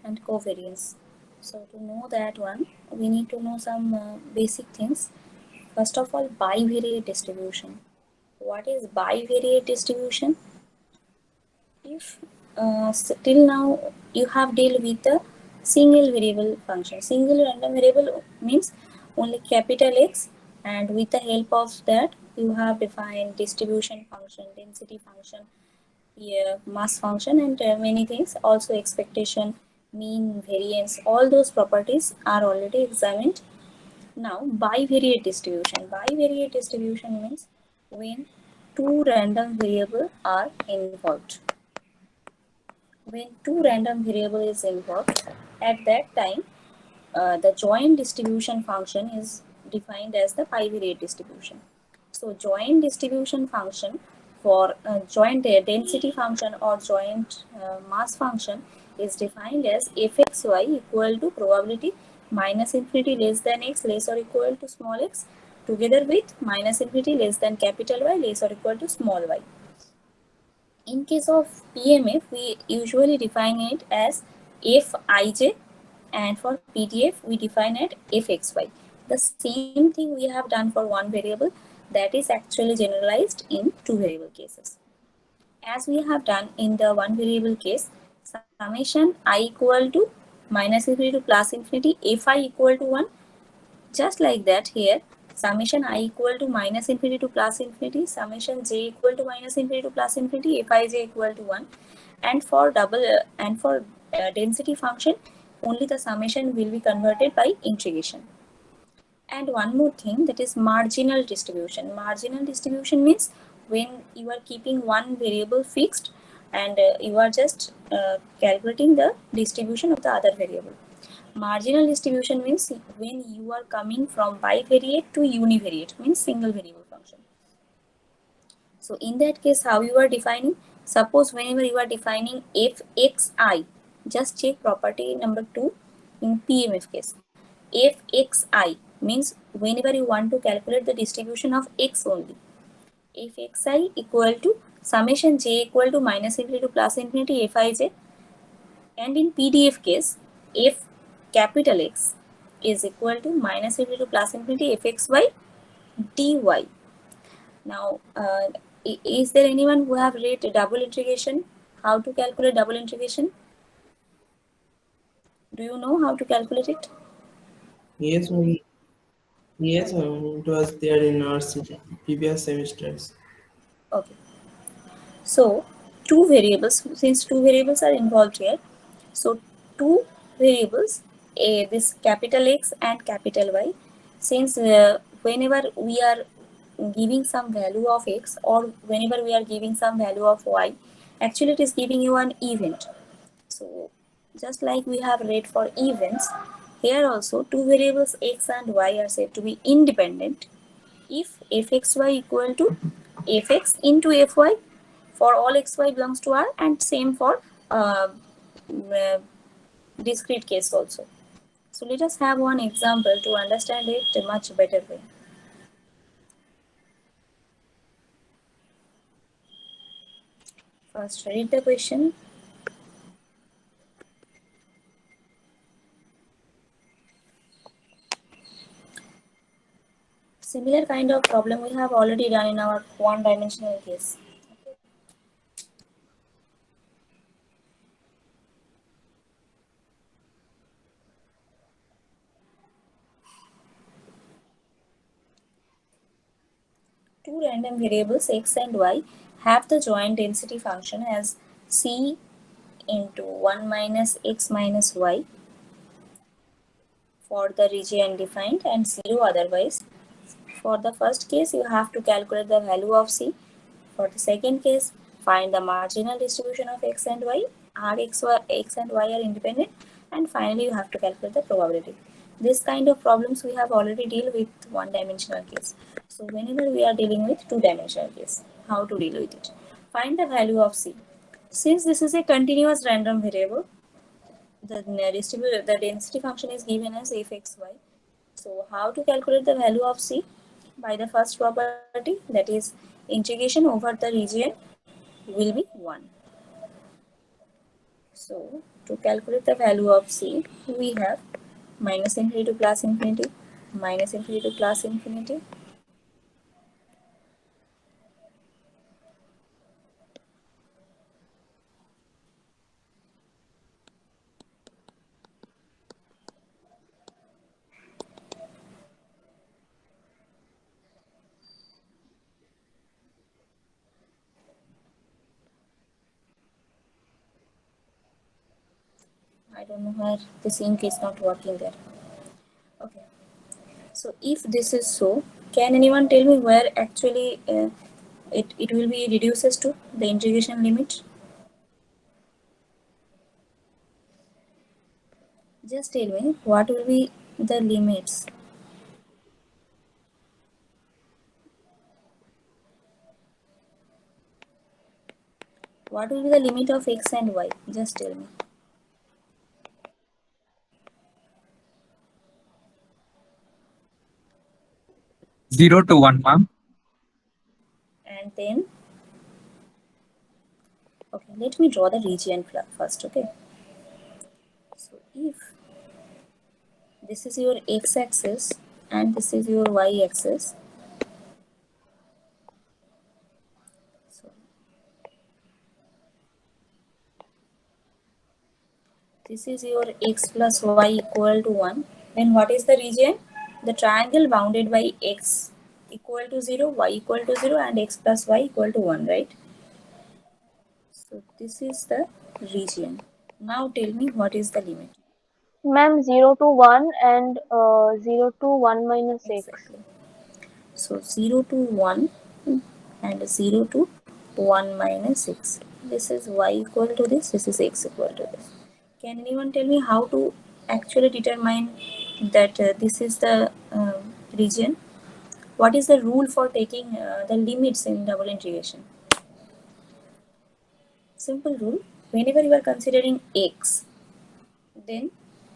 and covariance. So to know that one, we need to know some basic things. First of all, bivariate distribution. What is bivariate distribution? If till now you have dealt with the single variable function, single random variable means only capital X, and with the help of that you have defined distribution function, density function, yeah, mass function, and many things, also expectation, mean, variance, all those properties are already examined. Now bivariate distribution. Bivariate distribution means when two random variables are involved. When two random variable is involved, at that time the joint distribution function is defined as the bivariate distribution. So joint distribution function for joint density function or joint mass function is defined as fxy equal to probability minus infinity less than x less or equal to small x together with minus infinity less than capital Y less or equal to small y. In case of PMF, we usually define it as Fij, and for PDF, we define it Fxy. The same thing we have done for one variable, that is actually generalized in two variable cases. As we have done in the one variable case, summation I equal to minus infinity to plus infinity, Fi equal to 1, just like that here, summation I equal to minus infinity to plus infinity, summation j equal to minus infinity to plus infinity, Fij equal to 1. And for density function, only the summation will be converted by integration. And one more thing, that is marginal distribution. Marginal distribution means when you are keeping one variable fixed and you are just calculating the distribution of the other variable. Marginal distribution means when you are coming from bivariate to univariate, means single variable function. So in that case, how you are defining? Suppose whenever you are defining fxi, just check property number 2 in PMF case. Fxi means whenever you want to calculate the distribution of x only. Fxi equal to summation j equal to minus infinity to plus infinity Fij, and in PDF case, f capital X is equal to minus infinity to plus infinity fxy dy. Now, is there anyone who have read double integration? How to calculate double integration? Do you know how to calculate it? Yes, ma'am. Yes, ma'am. It was there in our previous semesters. Okay. So, two variables, since two variables are involved here, so two variables, this capital X and capital Y, since whenever we are giving some value of X or whenever we are giving some value of Y, actually it is giving you an event. So just like we have read for events, here also two variables X and Y are said to be independent if fxy equal to fx into fy for all xy belongs to R, and same for uh, uh, discrete case also. So let us have one example to understand it a much better way. First read the question. Similar kind of problem we have already done in our one dimensional case. Two random variables x and y have the joint density function as c into 1 minus x minus y for the region defined and 0 otherwise. For the first case, you have to calculate the value of c. For the second case, find the marginal distribution of x and y. X and y are independent, and finally you have to calculate the probability. This kind of problems we have already deal with one dimensional case. So whenever we are dealing with two dimensional case, how to deal with it? Find the value of c. Since this is a continuous random variable, the density function is given as fxy. So how to calculate the value of c? By the first property, that is integration over the region will be 1. So To calculate the value of c, we have minus infinity to plus infinity, minus infinity to plus infinity. I don't know where this ink is not working there. Okay. So if this is so, can anyone tell me where actually it will be reduces to the integration limit? Just tell me what will be the limits. What will be the limit of x and y? Just tell me. 0 to 1, ma'am. And then, okay, let me draw the region first, okay? So if this is your x-axis and this is your y-axis, so this is your x plus y equal to 1, then what is the region? The triangle bounded by x equal to 0, y equal to 0 and x plus y equal to 1, right? So this is the region. Now tell me what is the limit? Ma'am, 0 to 1 and 0 to 1 minus x. Exactly. So 0 to 1 and 0 to 1 minus 6. This is y equal to this is x equal to this. Can anyone tell me how to actually determine that this is the region? What is the rule for taking the limits in double integration? Simple rule. Whenever you are considering x, then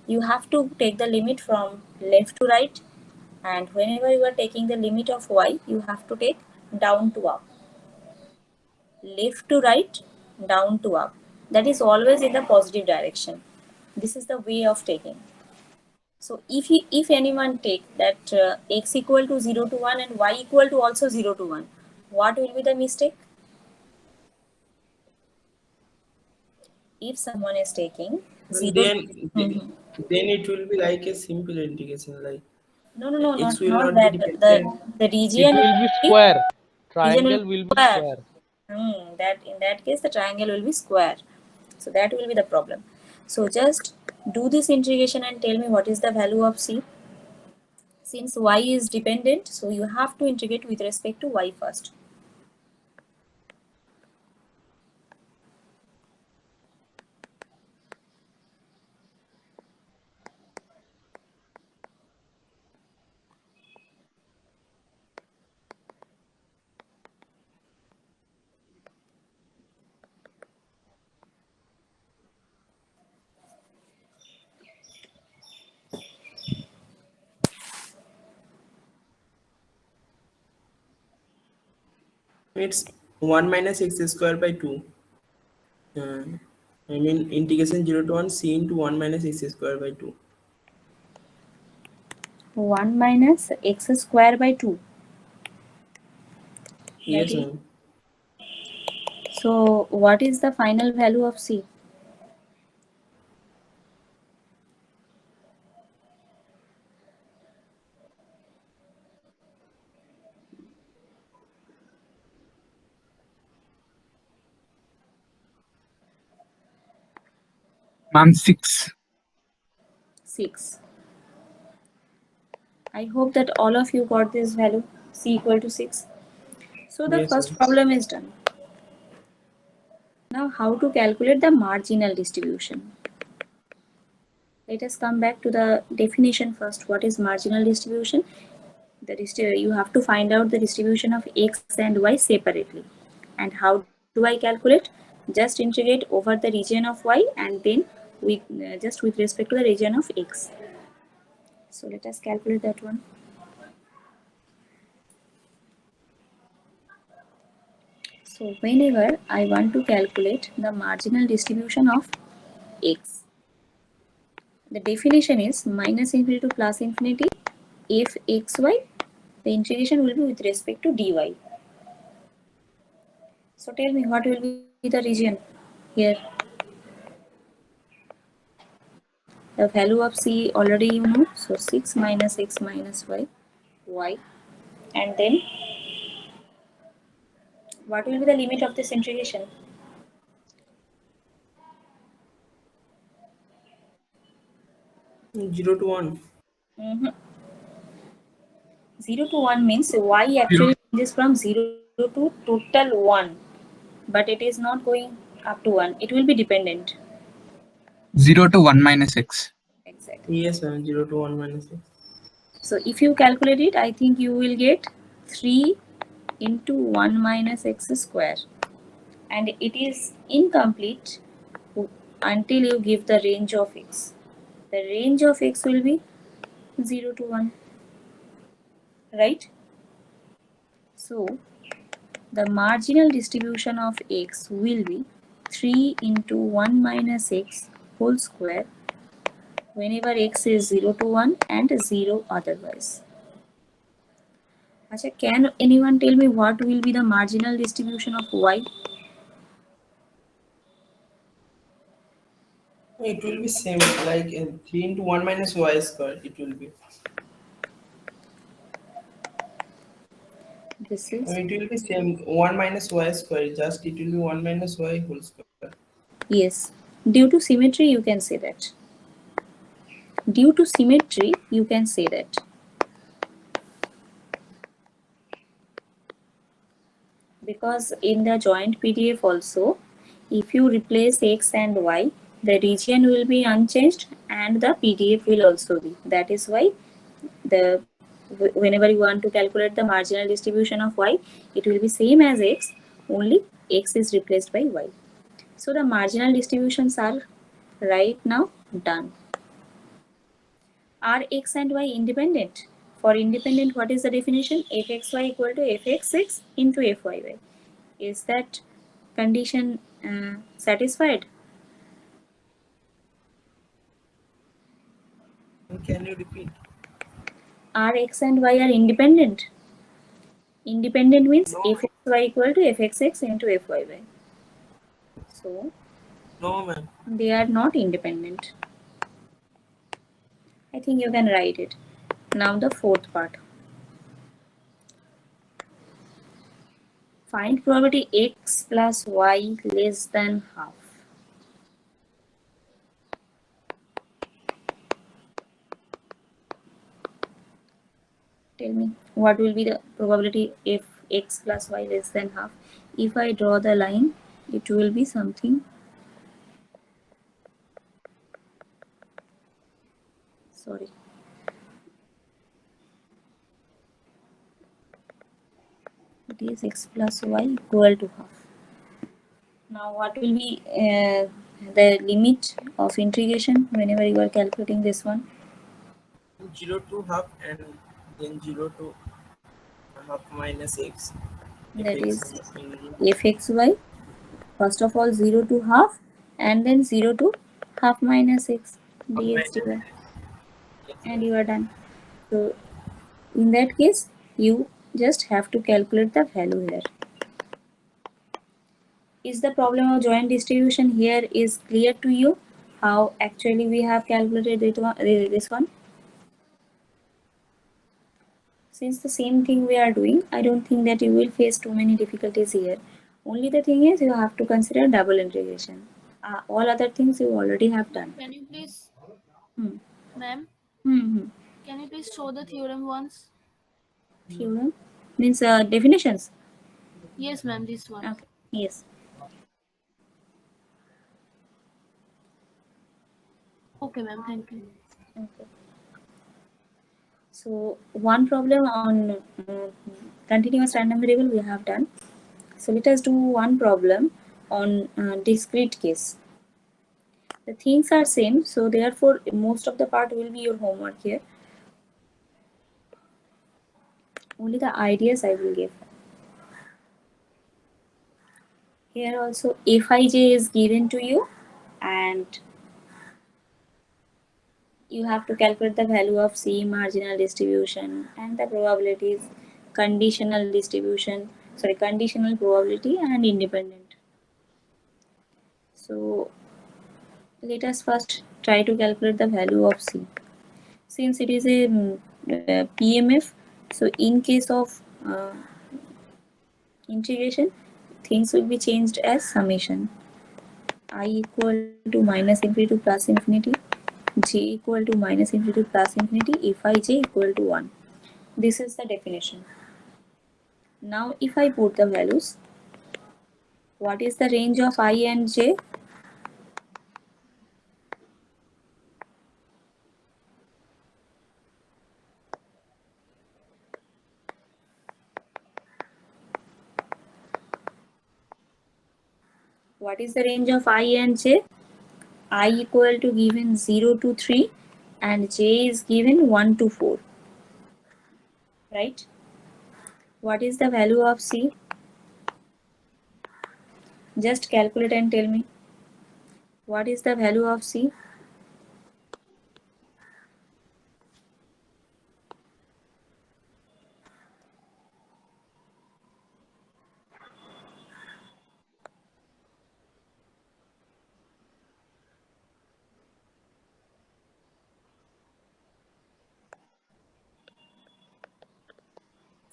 you have to take the limit from left to right, and whenever you are taking the limit of y, you have to take down to up, left to right, down to up. That is always in the positive direction. This is the way of taking. So if anyone take that x equal to 0 to 1 and y equal to also 0 to 1, what will be the mistake? If someone is taking And 0 to, Mhm. then it will be like a simple integration. Like No, no, no, x will not not be that. dependent. The It region will be will be, square. region will Triangle be will be square. square. That in that case the triangle will be square. So that will be the problem. So just do this integration and tell me what is the value of c. Since y is dependent, so you have to integrate with respect to y first. It's 1 minus x square by 2. Uh, I mean integration 0 to 1 c into 1 minus x square by 2. 1 minus x square by 2. That Yes, is, ma'am. so what is the final value of c? Ma'am, 6. 6. I hope that all of you got this value, c equal to 6. So the Yes, first ma'am. problem is done. Now how to calculate the marginal distribution? Let us come back to the definition first. What is marginal distribution? You have to find out the distribution of x and y separately. And how do I calculate? Just integrate over the region of y and then with just with respect to the region of x. So let us calculate that one. So whenever I want to calculate the marginal distribution of x. The definition is minus infinity to plus infinity f xy. The integration will be with respect to dy. So tell me, what will be the region here? The value of c already you know, so 6 minus x minus y, and then what will be the limit of this integration? 0 to 1. 0 to 1 means y actually changes from 0 to total 1, but it is not going up to 1. It will be dependent. 0 to 1 minus x. Exactly. Yes, ma'am. 0 to 1 minus x. So if you calculate it, I think you will get 3 into 1 minus x square, and it is incomplete until you give the range of x. The range of x will be 0 to 1, right? So the marginal distribution of x will be 3 into 1 minus x whole square whenever x is 0 to 1 and 0 otherwise. Achha, can anyone tell me what will be the marginal distribution of y? It will be same like 3 into 1 minus y square. It will be. This is, It will be same 1 minus y square. Just it will be 1 minus y whole square. yes, due to symmetry you can say that. Due to symmetry you can say that. Because in the joint PDF also, if you replace x and y, the region will be unchanged and the PDF will also be. That is why the whenever you want to calculate the marginal distribution of y, it will be same as x, only x is replaced by y. So the marginal distributions are right now done. Are x and y independent? For independent, what is the definition? Fxy equal to fx6 into fyy. Is that condition satisfied? Can you repeat? Are x and y are independent? Independent means No, fxy equal to fxx into fyy. So no, ma'am. they are not independent. I think you can write it. Now the fourth part. Find probability x plus y less than half. Tell me, what will be the probability if x plus y less than half? If I draw the line, it will be something. Sorry. It is x plus y equal to half. Now what will be the limit of integration whenever you are calculating this one? 0 to half and then 0 to half minus x. That Fx is in fxy. First of all 0 to half and then 0 to half minus x half dx minus dy, x. and you are done. So in that case you just have to calculate the value here. Is the problem of joint distribution here is clear to you? How actually we have calculated this one? Since the same thing we are doing, I don't think that you will face too many difficulties here. Only the thing is you have to consider double integration. All other things you already have done. Can you please, Hmm. ma'am, Hmm. can you please show the theorem once? Theorem means definitions. Yes, ma'am, this one. Okay. Yes. Okay, ma'am, thank you. Okay. So one problem on continuous random variable we have done. So let us do one problem on discrete case. The things are same, so therefore most of the part will be your homework here. Only the ideas I will give. Here also Fij is given to you, and you have to calculate the value of C, marginal distribution, and the probabilities, conditional distribution, sorry, conditional probability and independent. So let us first try to calculate the value of C. Since it is a PMF, so in case of integration, things will be changed as summation. I equal to minus infinity to plus infinity, j equal to minus infinity to plus infinity if ij equal to 1. This is the definition. Now if I put the values, what is the range of I and j? What is the range of I and j? I equal to given 0 to 3 and j is given 1 to 4. Right? What is the value of C? Just calculate and tell me. What is the value of C?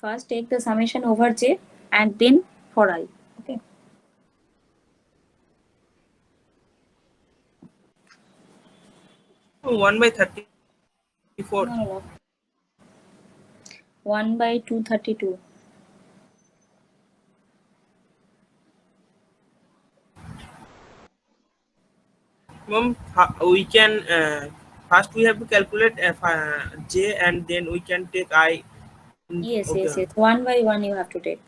First take the summation over j and then for I. Okay. 1 by 34. No. 1 by 232. Mom, we can first we have to calculate j and then we can take I. Yes. Okay. 1 by 1 you have to take.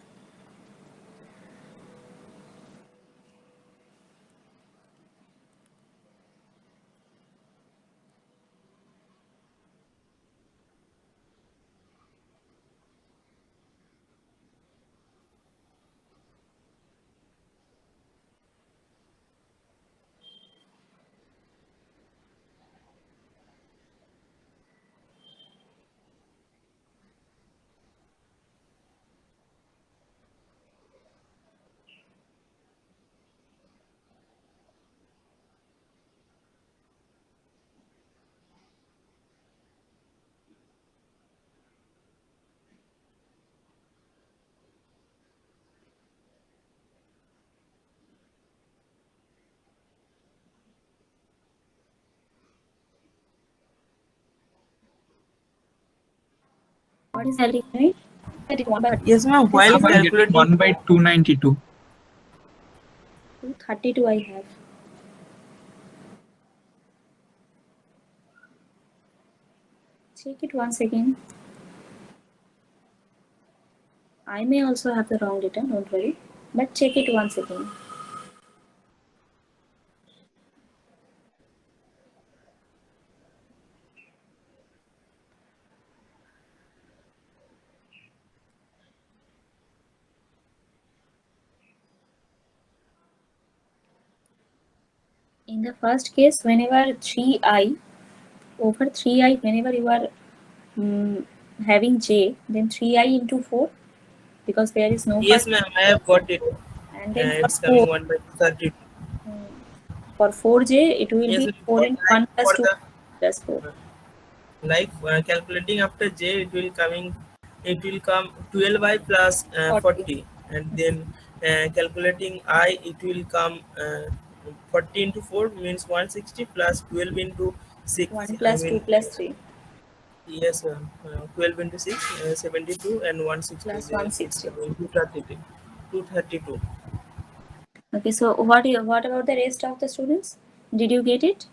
What is the limit? 1 by Yes, ma'am. While This is I get calculating 1 by 292. 232 I have. Check it once again. I may also have the wrong data, don't worry. But check it once again. In the first case, whenever 3i over 3i, whenever you are having j, then 3i into 4 because there is no yes, part. ma'am. I have got it. And then for It's 4, coming 1 by 32. for 4j, it will Yes, be ma'am. 4 into 1 plus For 2 the plus 4. like calculating after j, it will come 12i plus 40. 40, and then calculating I, it will come 40 into 4 means 160 plus 12 into 6. 1 I plus 2 mean, plus 3 yes, 12 into 6, 72, and 160. plus Then it's 160. coming 232. 232. Okay, so what about the rest of the students? Did you get it?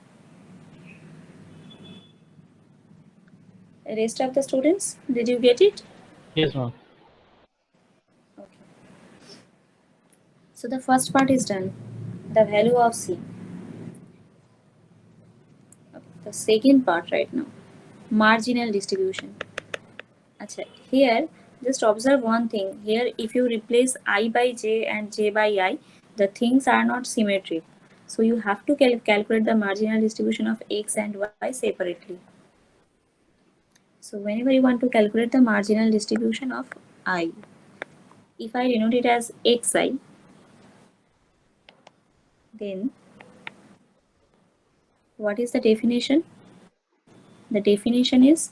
Rest of the students, did you get it? Yes, ma'am. Okay. So the first part is done. The value of C. Okay. The second part right now. Marginal distribution. Achha, here just observe one thing. Here if you replace I by j and j by I, the things are not symmetric. So you have to calculate the marginal distribution of x and y separately. So whenever you want to calculate the marginal distribution of I, if I denote it as xi, then what is the definition? The definition is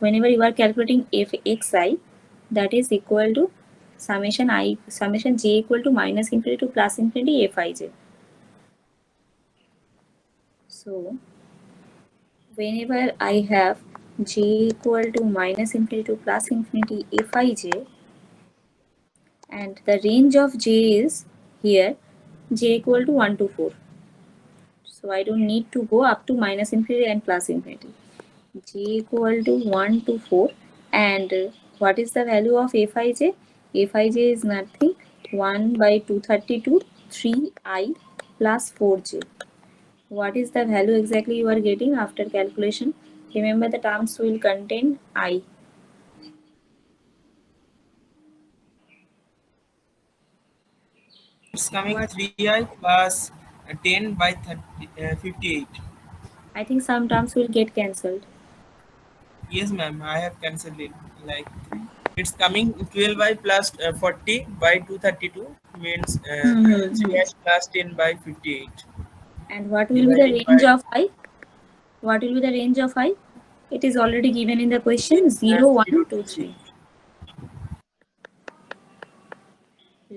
whenever you are calculating fxi, that is equal to summation j equal to minus infinity to plus infinity fij. So whenever I have j equal to minus infinity to plus infinity fij, and the range of j is here j equal to 1 to 4. So I don't need to go up to minus infinity and plus infinity. J equal to 1 to 4, and what is the value of fij? Fij is nothing 1 by 232 3i plus 4j. What is the value exactly you are getting after calculation? Remember the terms will contain I. It's coming 3i plus 10 by 58. I think some terms will get cancelled. Yes, ma'am. I have cancelled it. Like it's coming 12i plus 40 by 232 means Mm-hmm. 3i plus 10 by 58 And what will be the divided range by of I? What will be the range of I? It is already given in the question 0, 0 1, to 2, 3. 3.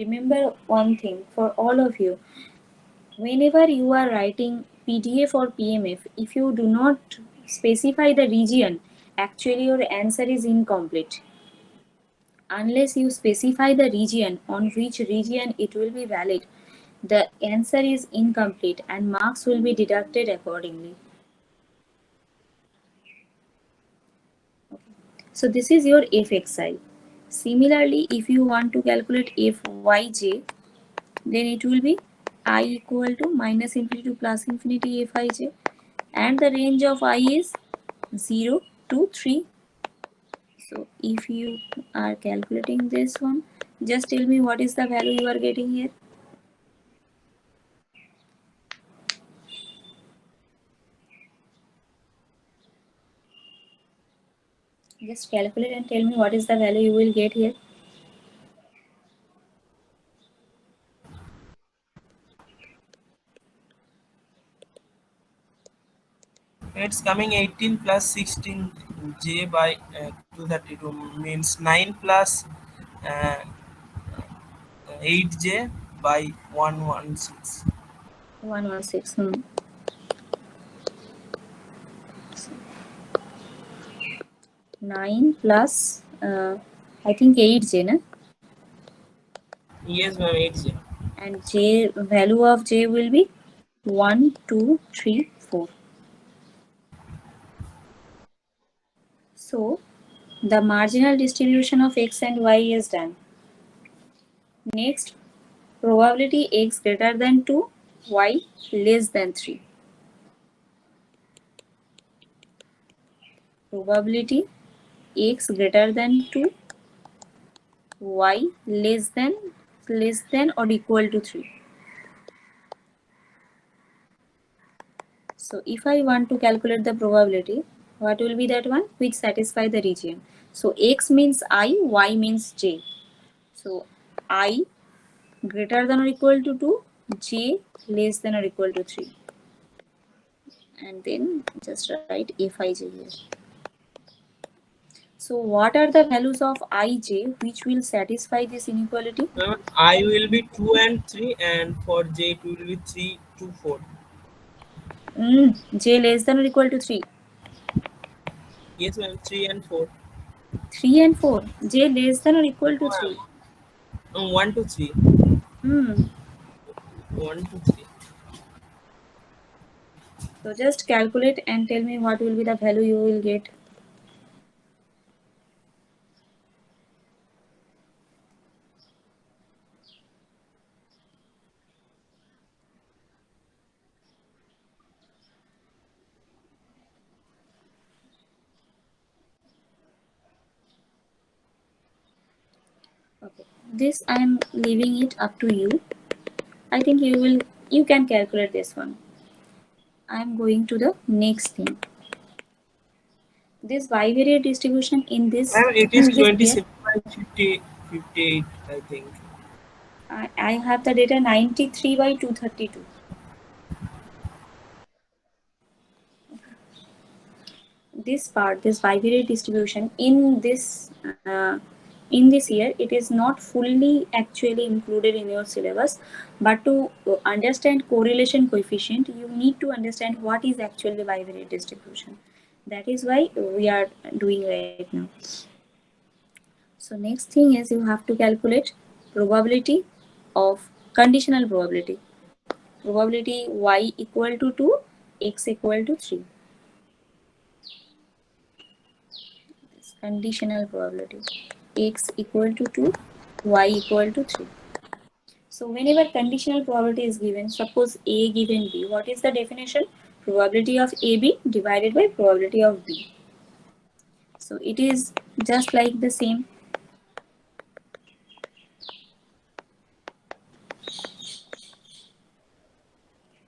Remember one thing for all of you, whenever you are writing PDF or PMF, if you do not specify the region, actually your answer is incomplete. Unless you specify the region on which region it will be valid, the answer is incomplete and marks will be deducted accordingly. So this is your fxi. Similarly, if you want to calculate fyj, then it will be I equal to minus infinity to plus infinity fij, and the range of I is 0 to 3. So if you are calculating this one, just tell me what is the value you are getting here. Just calculate and tell me what is the value you will get here. It's coming 18 plus 16 j by 232 means 9 plus uh, 8j by 116. 116. 9 plus I think 8j, na? Yes, ma'am, 8j. And j value of j will be 1, 2, 3, 4. So the marginal distribution of x and y is done. Next, probability x greater than 2, y less than 3. Probability x greater than 2, y less than or equal to 3. So if I want to calculate the probability, what will be that one which satisfy the region? So x means I, y means j. So I greater than or equal to 2, j less than or equal to 3. And then just write fij here. So what are the values of ij which will satisfy this inequality? I will be 2 and 3, and for j it will be 3 to 4. J less than or equal to 3. Yes, ma'am, 3 and 4. 3 and 4. J less than or equal to No, 3. 1 to 3. Hmm. 1 to 3. So just calculate and tell me what will be the value you will get. Okay. This I am leaving it up to you. I think you will you can calculate this one. I am going to the next thing. This bivariate distribution in this It is here, 27 by 50, 58, I think. I have the data 93 by 232. This part, this bivariate distribution in this year, it is not fully actually included in your syllabus, but to understand correlation coefficient, you need to understand what is actually bivariate distribution. That is why we are doing right now. So next thing is you have to calculate probability of conditional probability. Probability y equal to 2, x equal to 3. This conditional probability. X equal to 2, y equal to 3. So whenever conditional probability is given, suppose A given B, what is the definition? Probability of AB divided by probability of B. So it is just like the same.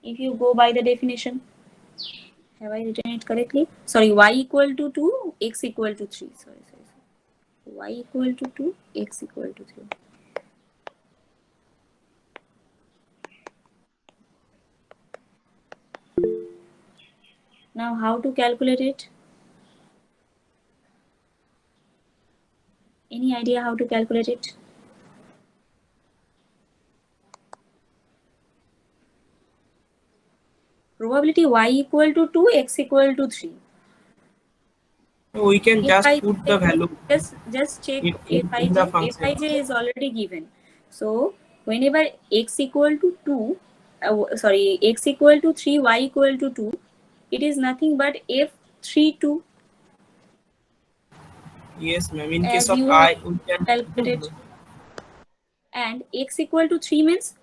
If you go by the definition, have I written it correctly? Sorry, y equal to 2, x equal to 3. Sorry. Y equal to 2, x equal to 3. Now how to calculate it? Any idea how to calculate it? Probability y equal to 2, x equal to 3. We can If just I put the value just check in the function. Fij is already given. So whenever x equal to 2, x equal to 3, y equal to 2, it is nothing but f32. Yes, ma'am. In case As of you I, have we can calculated. And x equal to 3 means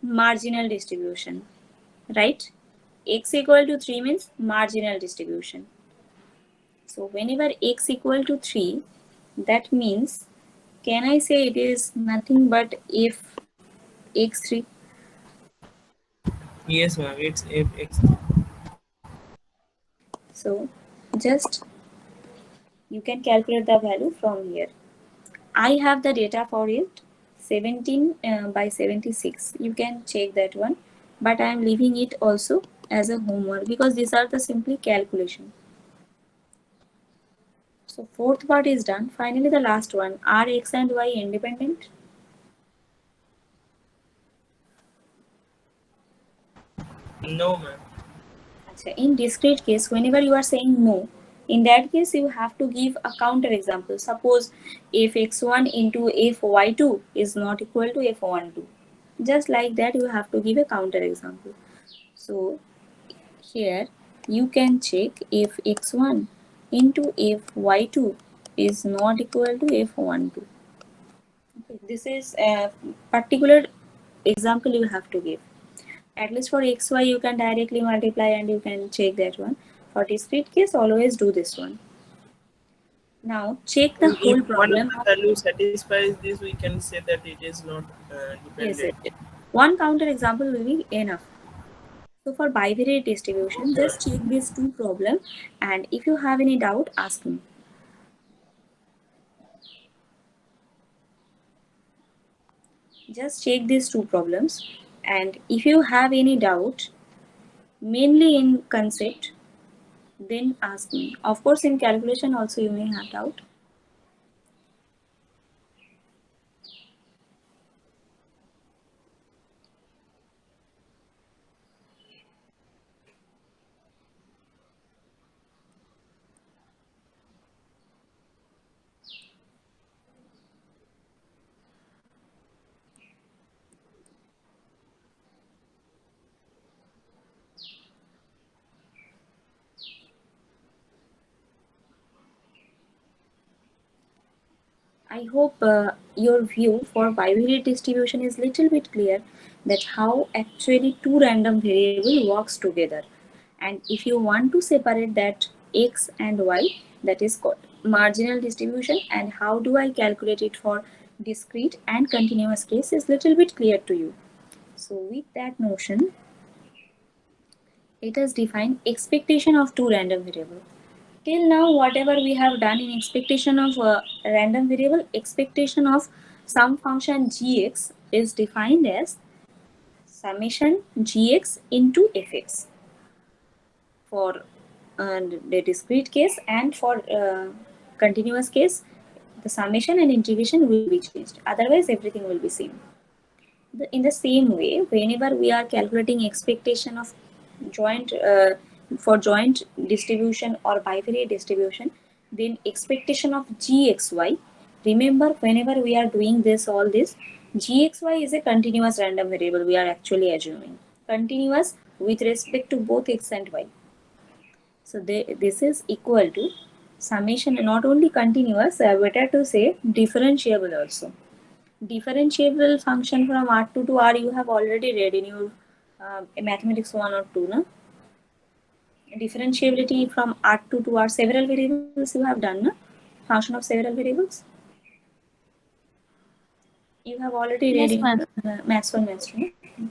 marginal distribution, right? X equal to 3 means marginal distribution. So whenever x equal to 3, that means, can I say it is nothing but if x3? Yes, ma'am. It's fx. So just you can calculate the value from here. I have the data for it 17 by 76. You can check that one, but I am leaving it also as a homework because these are the simply calculation. So fourth part is done. Finally, the last one. Are x and y independent? No, ma'am. In discrete case, whenever you are saying no, in that case you have to give a counter example. Suppose if x1 into if y2 is not equal to if f12. Just like that, you have to give a counter example. So here you can check if x1 into if y2 is not equal to if f12. Okay, this is a particular example you have to give. At least for xy you can directly multiply and you can check that one. For discrete case, always do this one. Now check the whole If one problem. value satisfies this, we can say that it is not Yes, dependent. one counter example will be enough. So for bivariate distribution, just check these two problems, and if you have any doubt, ask me. Just check these two problems, and if you have any doubt, mainly in concept, then ask me. Of course, in calculation also you may have doubt. I hope your view for bivariate distribution is little bit clear, that how actually two random variable works together. And if you want to separate that x and y, that is called marginal distribution, and how do I calculate it for discrete and continuous case is little bit clear to you. So with that notion, Let us define expectation of two random variables. Till now, whatever we have done in expectation of a random variable, expectation of some function gx is defined as summation gx into fx for the discrete case, and for continuous case, the summation and integration will be changed. Otherwise, everything will be same. In the same way, whenever we are calculating expectation of joint for joint distribution or bivariate distribution, then expectation of gxy, remember whenever we are doing this, all this, gxy is a continuous random variable we are actually assuming, continuous with respect to both x and y. So this is equal to summation, not only continuous, better to say differentiable also. Differentiable function from R2 to R you have already read in your mathematics 1 or 2, no? Differentiability from R2 to R, several variables you have done, no? Function of several variables. You have already read Yes, in ma'am. maths 1, maths 2, no?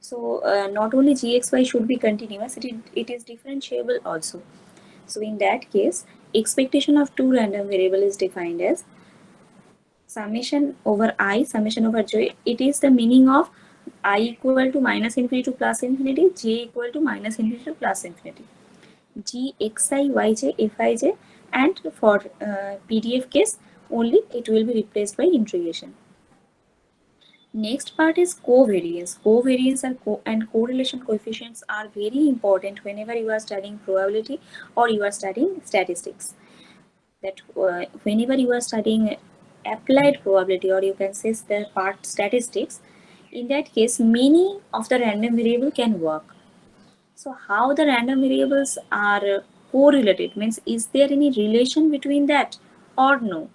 So not only gxy should be continuous, it is differentiable also. So in that case, expectation of two random variable is defined as summation over I, summation over j. It is the meaning of I equal to minus infinity to plus infinity, j equal to minus infinity to plus infinity. G, xi, yj, fij, and for PDF case only it will be replaced by integration. Next part is covariance. Covariance and correlation coefficients are very important whenever you are studying probability or you are studying statistics. That whenever you are studying applied probability, or you can say the part statistics, in that case many of the random variable can work. So how the random variables are correlated, means is there any relation between that or no?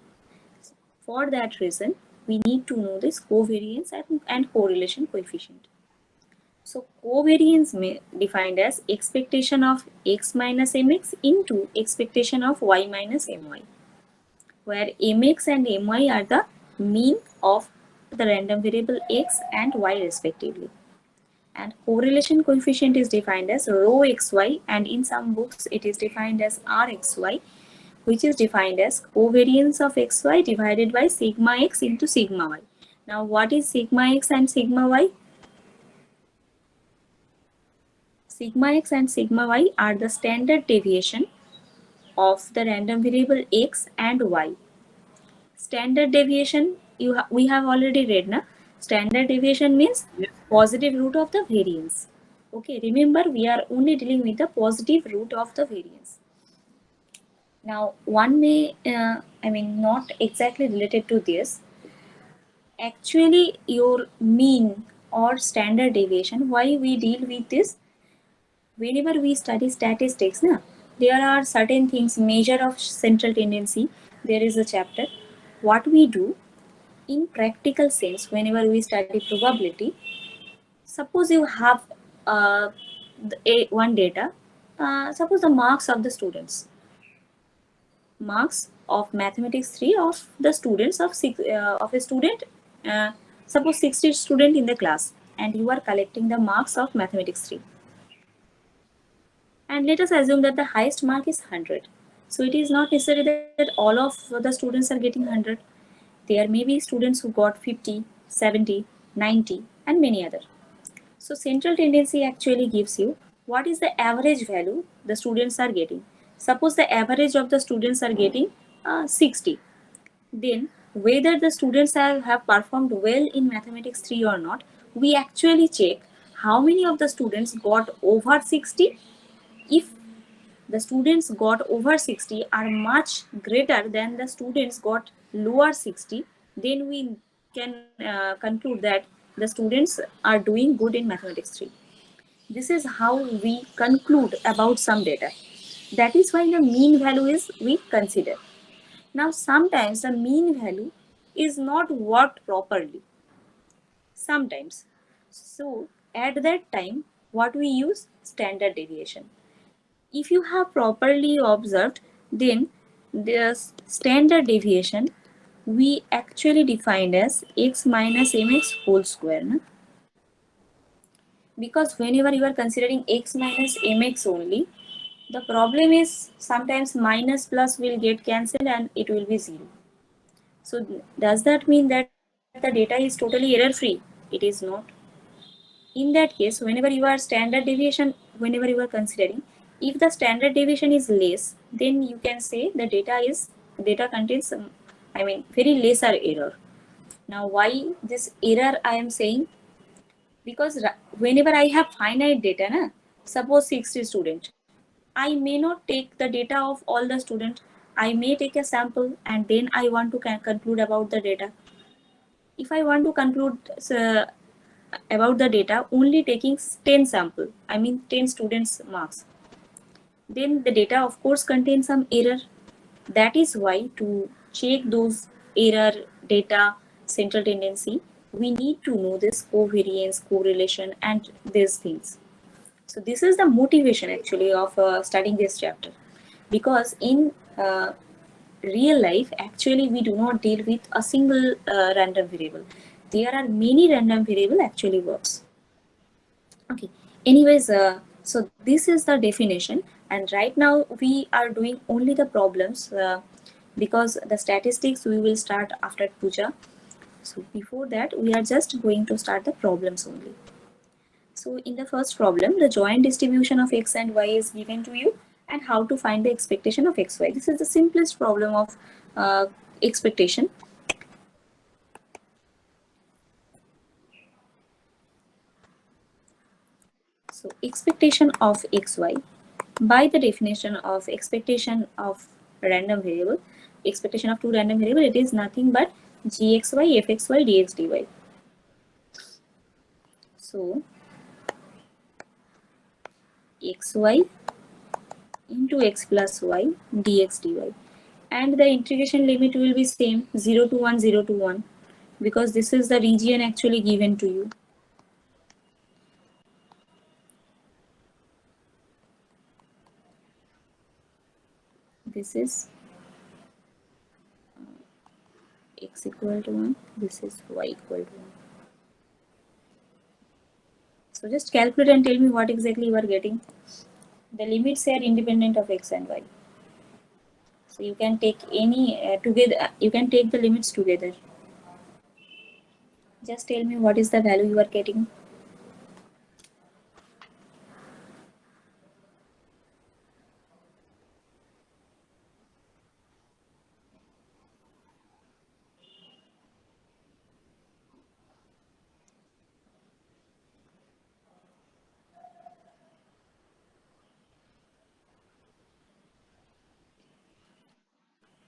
For that reason we need to know this covariance and correlation coefficient. So covariance defined as expectation of x minus mx into expectation of y minus my, where mx and my are the mean of the random variable x and y respectively. And correlation coefficient is defined as rho xy, and in some books it is defined as rxy, which is defined as covariance of xy divided by sigma x into sigma y. Now what is sigma x and sigma y? Sigma x and sigma y are the standard deviation of the random variable x and y. Standard deviation we have already read, na? Standard deviation means positive root of the variance. Okay, remember we are only dealing with the positive root of the variance. Now one may not exactly related to this, actually your mean or standard deviation, why we deal with this? Whenever we study statistics, na, there are certain things, measure of central tendency, there is a chapter. What we do in practical sense, whenever we study probability, suppose you have one data, suppose the marks of the students, marks of mathematics 3 of the students of a student, uh, suppose 60 student in the class, and you are collecting the marks of mathematics 3. And let us assume that the highest mark is 100. So it is not necessary that all of the students are getting 100. There may be students who got 50, 70, 90, and many other. So central tendency actually gives you what is the average value the students are getting. Suppose the average of the students are getting 60. Then whether the students have performed well in mathematics 3 or not, we actually check how many of the students got over 60. If the students got over 60 are much greater than the students got lower 60, then we can conclude that the students are doing good in mathematics 3. This is how we conclude about some data. That is why the mean value is we consider. Now sometimes the mean value is not worked properly. Sometimes. So at that time, what we use? Standard deviation. If you have properly observed, then the standard deviation we actually defined as x minus mx whole square. Na? because whenever you are considering x minus mx only, the problem is sometimes minus plus will get cancelled and it will be 0. So does that mean that the data is totally error free? It is not. In that case, whenever you are standard deviation, whenever you are considering, if the standard deviation is less, then you can say the data contains very lesser error. Now why this error I am saying? Because whenever I have finite data, suppose 60 student, I may not take the data of all the students. I may take a sample and then I want to conclude about the data. If I want to conclude about the data only taking 10 sample, 10 students marks, then the data of course contains some error. That is why to check those error data central tendency, we need to know this covariance, correlation and these things. So this is the motivation actually of studying this chapter, because in real life actually we do not deal with a single random variable. There are many random variable actually works. Okay, anyways, so this is the definition, and right now we are doing only the problems because the statistics we will start after puja. So before that we are just going to start the problems only. So in the first problem, the joint distribution of x and y is given to you, and how to find the expectation of xy. This is the simplest problem of expectation. So expectation of xy, by the definition of expectation of random variable, expectation of two random variable, it is nothing but gxy, fxy, dx, dy. So xy into x plus y dx dy, and the integration limit will be same 0 to 1, 0 to 1, because this is the region actually given to you. This is x equal to 1, this is y equal to 1. So just calculate and tell me what exactly you are getting. The limits are independent of x and y. So you can take any together, you can take the limits together. Just tell me what is the value you are getting.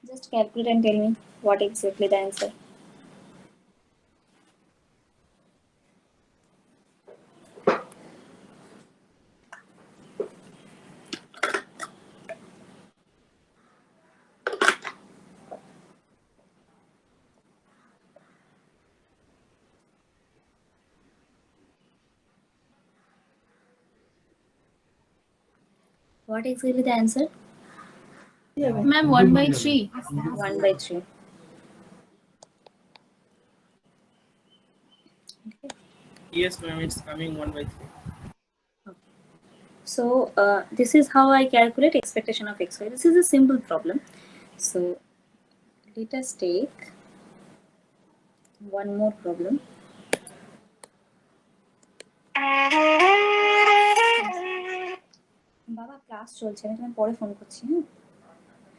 Just calculate and tell me what exactly the answer. What exactly the answer? Ma'am, 1 by 3. 1 by 3. Yes, ma'am, it's coming 1 by 3. So this is how I calculate expectation of xy. This is a simple problem. So let us take one more problem. বাবা class চলছে, আমি তোমায় পরে phone করছি।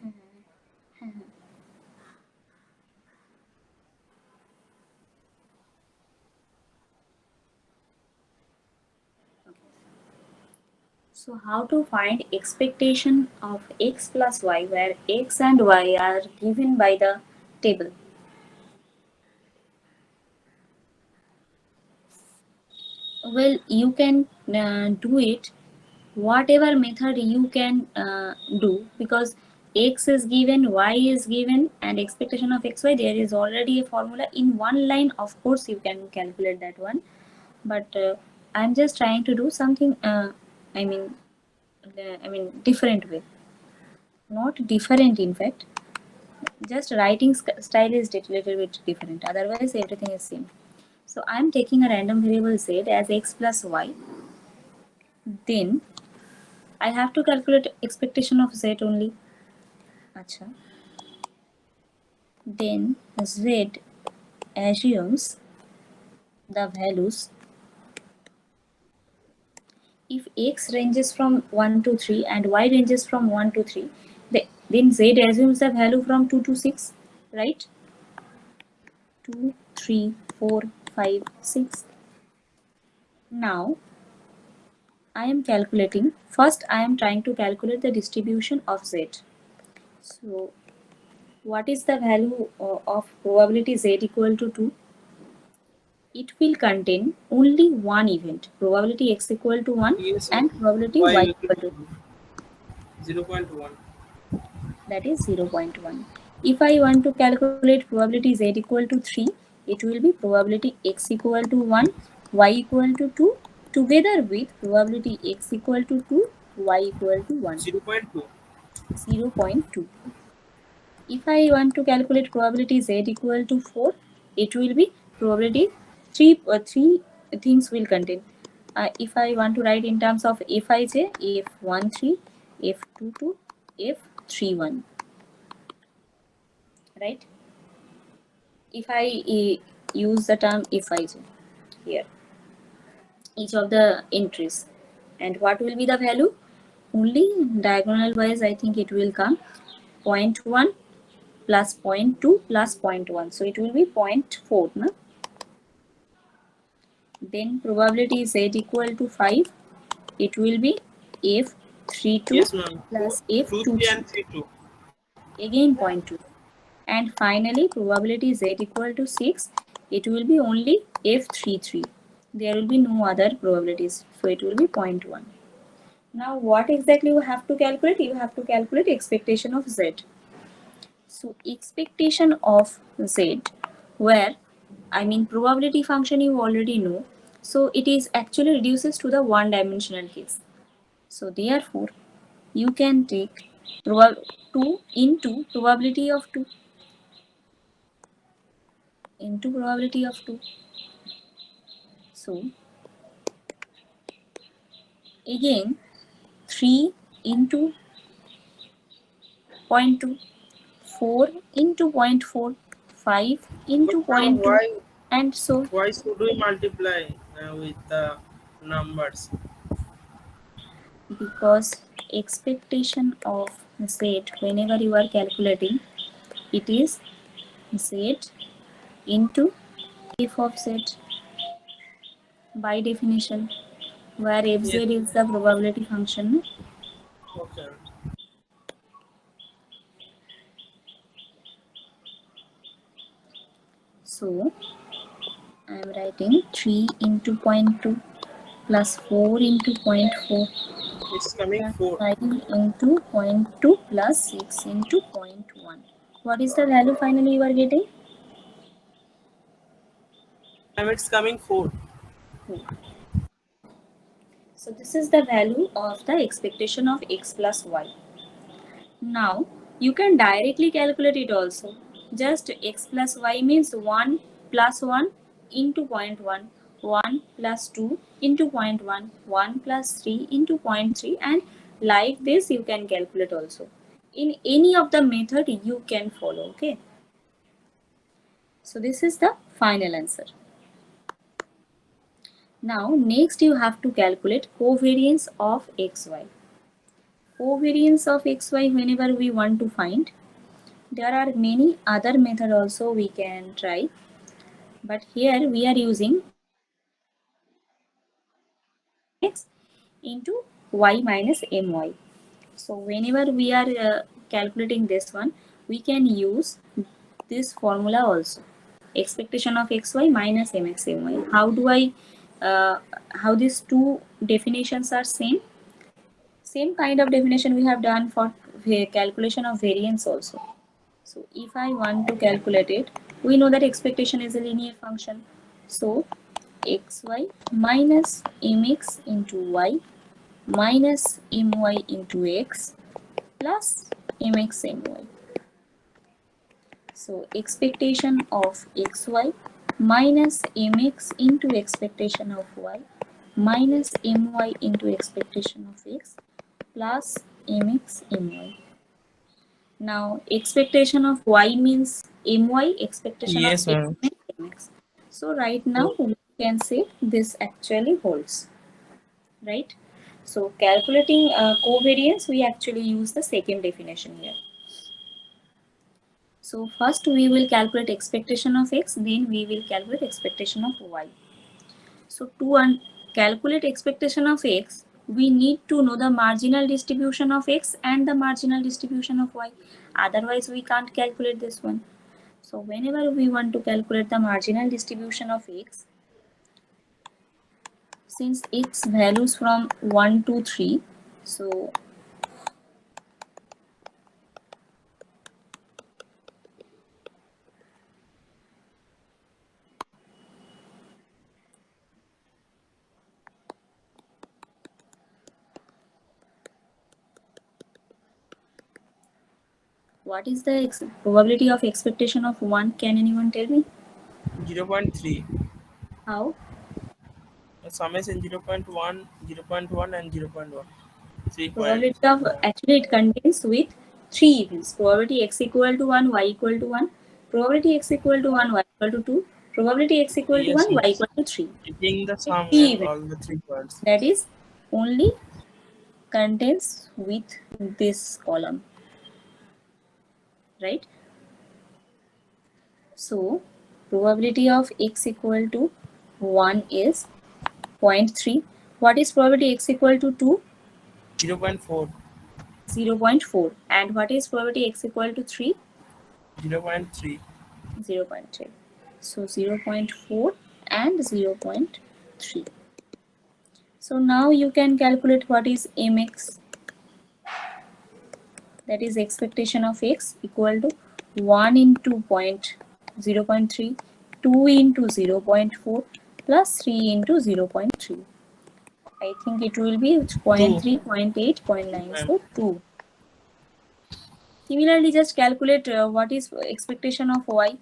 হ্যাঁ হ্যাঁ হ্যাঁ। So how to find expectation of x plus y, where x and y are given by the table. Well, you can do it whatever method you can do, because x is given, y is given, and expectation of xy, there is already a formula in one line. Of course you can calculate that one, but I'm just trying to do something different way. Not different, in fact, just writing style is little bit different, otherwise everything is same. So I'm taking a random variable z as x plus y, then I have to calculate expectation of z only. Acha. Then z assumes the values. If x ranges from 1 to 3 and y ranges from 1 to 3, then z assumes the value from 2 to 6, right? 2, 3, 4, 5, 6. Now, I am calculating, first I am trying to calculate the distribution of z. So, what is the value of probability z equal to 2? It will contain only one event, probability x equal to 1 Yes, and probability y y equal equal to 2. to 0.1. That is 0.1. If I want to calculate probability z equal to 3, it will be probability x equal to 1, y equal to 2 together with probability x equal to 2, y equal to 1, 0.2. 0.2. If I want to calculate probability z equal to 4, it will be probability three things will contain. If I want to write in terms of Fij, F13, F22, F31, right? If I use the term Fij here, each of the entries, and what will be the value? Only diagonal wise, I think it will come 0.1 plus 0.2 plus 0.1. So it will be 0.4. Na? Then probability z equal to 5. It will be F32 Yes, ma'am. plus 2, 3 F23. and 3, 2. Again 0.2. And finally probability z equal to 6. It will be only F33. There will be no other probabilities. So it will be 0.1. Now what exactly you have to calculate? You have to calculate expectation of z. So expectation of z, where I mean probability function you already know. So it is actually reduces to the one dimensional case. So therefore you can take 2 into probability of 2 into probability of 2. So again 3 into 0.2, 4 into 0.4, 5 But into ma'am, 0.2, and so why should we multiply with the numbers? because expectation of z whenever you are calculating, it is z into f of z by definition, where fz Yes. is the probability function. Okay. So I am writing 3 into 0.2 plus 4 into 0.4 It's coming plus 4. 5 into 0.2 plus 6 into 0.1. What is the value finally you are getting? And it's coming 4. So this is the value of the expectation of x plus y. Now you can directly calculate it also. Just x plus y means 1 plus 1 into 0.1, 1 plus 2 into 0.1, 1 plus 3 into 0.3, and like this you can calculate also. In any of the method you can follow, okay? So this is the final answer. Now next you have to calculate covariance of xy. Covariance of xy whenever we want to find, there are many other method also we can try, but here we are using x into y minus my. So whenever we are calculating this one, we can use this formula also. Expectation of xy minus mx my. How these two definitions are same? Same kind of definition we have done for calculation of variance also. So if I want to calculate it, we know that expectation is a linear function. So xy minus mx into y minus my into x plus mx my. So expectation of xy minus mx into expectation of y minus my into expectation of x plus mx my. Now expectation of y means my, expectation of Yes, x ma'am. means mx. So right now we can say this actually holds, right? So calculating covariance, we actually use the second definition here. So first we will calculate expectation of x, then we will calculate expectation of y. So to calculate expectation of x, we need to know the marginal distribution of x and the marginal distribution of y. Otherwise, we can't calculate this one. So whenever we want to calculate the marginal distribution of x, since x values from 1 to 3, so what is the probability of expectation of 1? Can anyone tell me? 0.3. How? Summation 0.1, 0.1 and 0.1. Probability of, 3.1. actually it contains with 3 events. Probability x equal to 1, y equal to 1. Probability x equal to 1, y equal to 2. Probability x equal to Yes, 1, y yes. equal to 3. Taking the Okay, sum 3 and events. all the 3 parts. That is only contains with this column, right? So probability of x equal to 1 is 0.3. What is probability x equal to 2? 0.4. 0.4. And what is probability x equal to 3? 0.3. 0.3. So 0.4 and 0.3. So now you can calculate what is mx, that is expectation of x, equal to 1 into 0.3, 2 into 0.4 plus 3 into 0.3. I think it will be 0.3, 2. 0.8, 0.9. Ma'am. So 2. Similarly, just calculate what is expectation of y.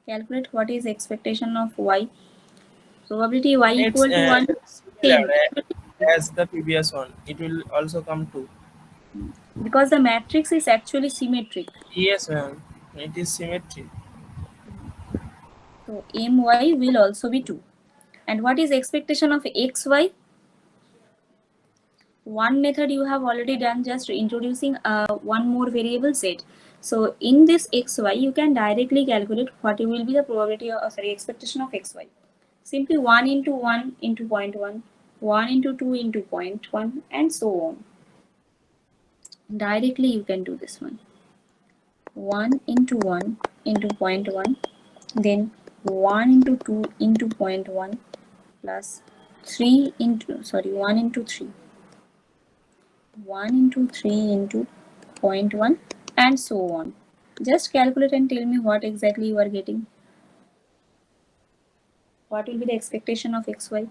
Calculate what is expectation of y. Probability y It's equal to 1. similar Same. as the previous one. It will also come 2. Because the matrix is actually symmetric. Yes, ma'am. It is symmetry. So my will also be 2. And what is expectation of xy? One method you have already done, just introducing one more variable z. So in this xy, you can directly calculate what will be the probability of, expectation of xy. Simply 1 into 1 into 0.1, 1 into 2 into 0.1, and so on. Directly you can do this one. 1 into 1 into 0.1, then 1 into 2 into 0.1 plus 3 into, 1 into 3, 1 into 3 into 0.1, and so on. Just calculate and tell me what exactly you are getting. What will be the expectation of xy?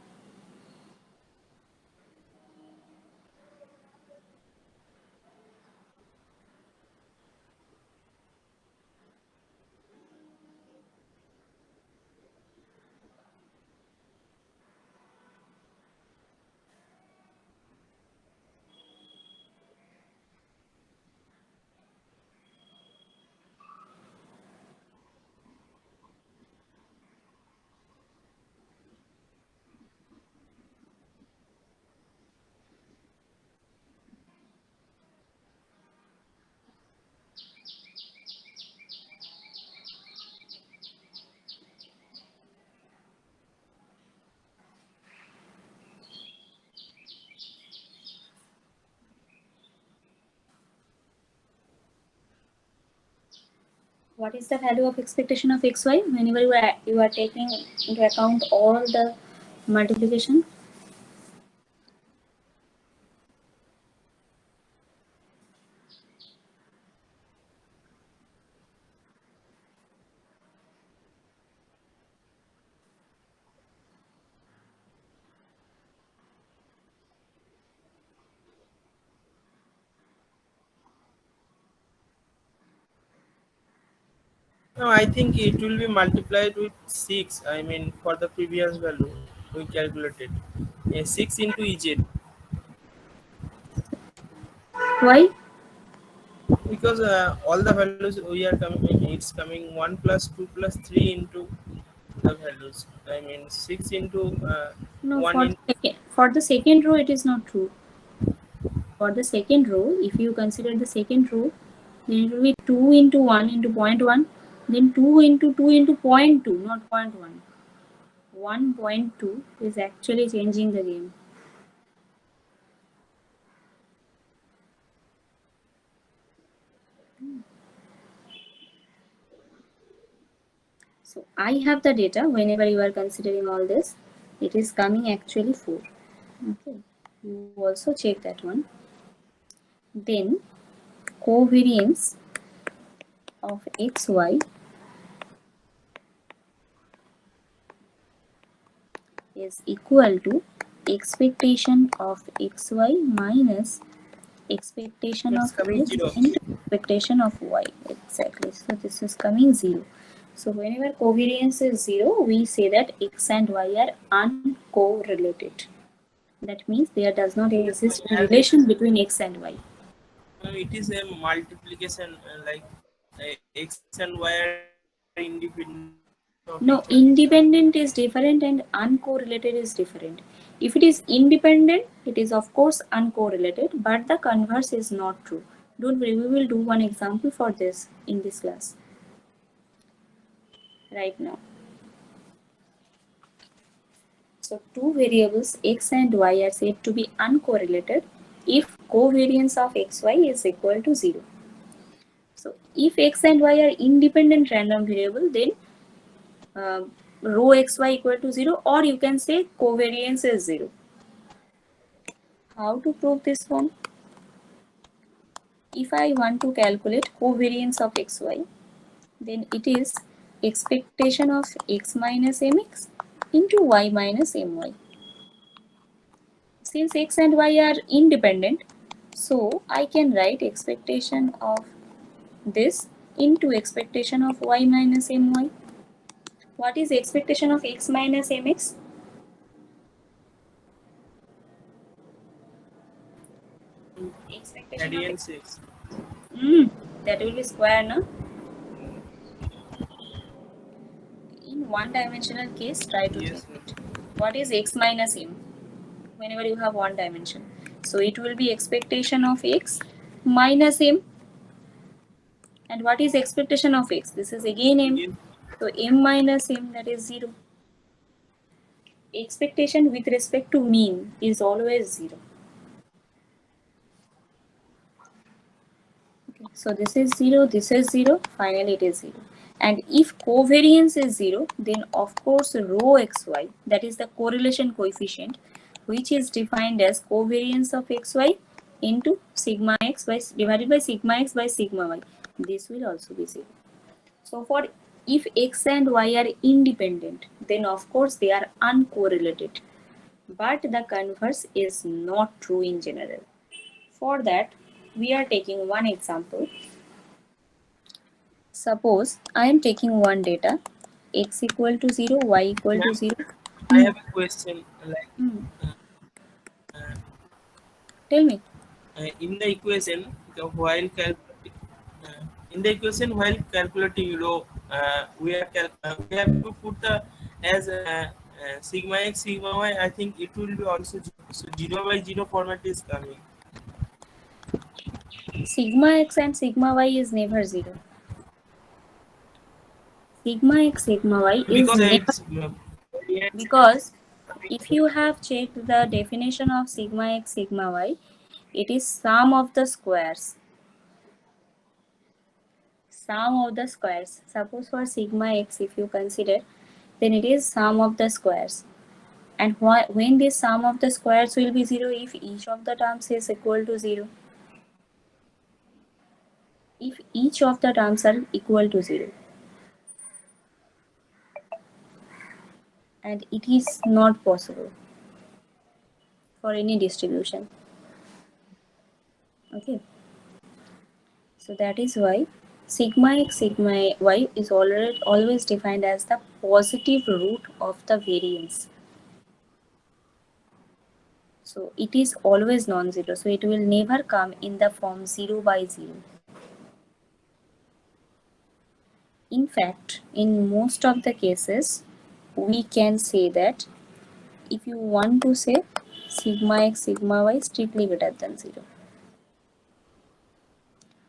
What is the value of expectation of xy whenever you are taking into account all the multiplication? No, I think it will be multiplied with 6. I mean, for the previous value, we calculated 6 into EZ, Why? because all the values we are coming, it's coming 1 plus 2 plus 3 into the values. I mean, 6 into No, 1 in. for the second row it is not true. For the second row, if you consider the second row, then it will be 2 into 1 into 0.1, then 2 into 2 into 0.2, not 0.1. 1.2 is actually changing the game. So I have the data. Whenever you are considering all this, it is coming actually 4. Okay, you also check that one. Then covariance of xy is equal to expectation of xy minus expectation It's of coming x 0. and expectation of y. Exactly. So this is coming 0. So whenever covariance is 0, we say that x and y are uncorrelated. That means there does not exist a As it relation is, between x and y. it is a multiplication, like x and y are independent of each other. No, independent is different and uncorrelated is different. If it is independent, it is of course uncorrelated, but the converse is not true. Don't worry, we will do one example for this in this class right now. So two variables x and y are said to be uncorrelated if covariance of xy is equal to 0. So if x and y are independent random variable, then rho xy equal to 0, or you can say covariance is 0. How to prove this one? If I want to calculate covariance of xy, then it is expectation of x minus mx into y minus my. Since x and y are independent, so I can write expectation of this into expectation of y minus my. What is expectation of x minus mx? Expectation of Radian x. 6. That will be square, no? In one-dimensional case, try to think Yes, sir. it. What is x minus m? Whenever you have one dimension, so it will be expectation of x minus m. And what is expectation of x? This is again m. Yes. So m minus m, that is 0. Expectation with respect to mean is always 0. Okay. So this is 0, this is 0, finally it is 0. And if covariance is 0, then of course rho xy, that is the correlation coefficient, which is defined as covariance of xy into sigma x by divided by sigma x by sigma y. This will also be 0. So for if x and y are independent, then of course they are uncorrelated. But the converse is not true in general. For that, we are taking one example. Suppose I am taking one data, x equal to 0, y equal to Ma'am, 0. I Hmm. have a question. Like, Hmm. uh, Tell me. in the equation, while in the equation while calculating rho, we have to put the as sigma x sigma y. I think it will be also 0. So 0 by 0 format is coming Sigma x and sigma y is never 0. Sigma x, sigma y is because never, it's variance because coming if you have checked the definition of sigma x, sigma y, it is sum of the squares. Sum of the squares. Suppose for sigma x, if you consider, then it is sum of the squares. And when this sum of the squares will be 0 if each of the terms is equal to 0. If each of the terms are equal to 0. And it is not possible for any distribution. Okay. So that is why sigma x, sigma y is always defined as the positive root of the variance. So it is always non-zero. So it will never come in the form 0 by 0. In fact, in most of the cases, we can say that if you want to say sigma x, sigma y strictly greater than 0.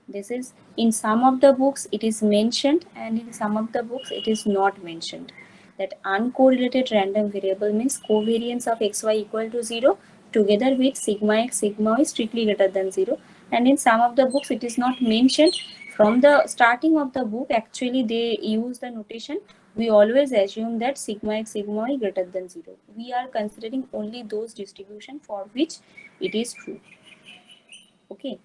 This is in some of the books it is mentioned, and in some of the books it is not mentioned. That uncorrelated random variable means covariance of xy equal to 0 together with sigma x, sigma y strictly greater than 0. And in some of the books it is not mentioned. From the starting of the book, actually they use the notation. We always assume that sigma x, sigma y greater than 0. We are considering only those distribution for which it is true. Okay.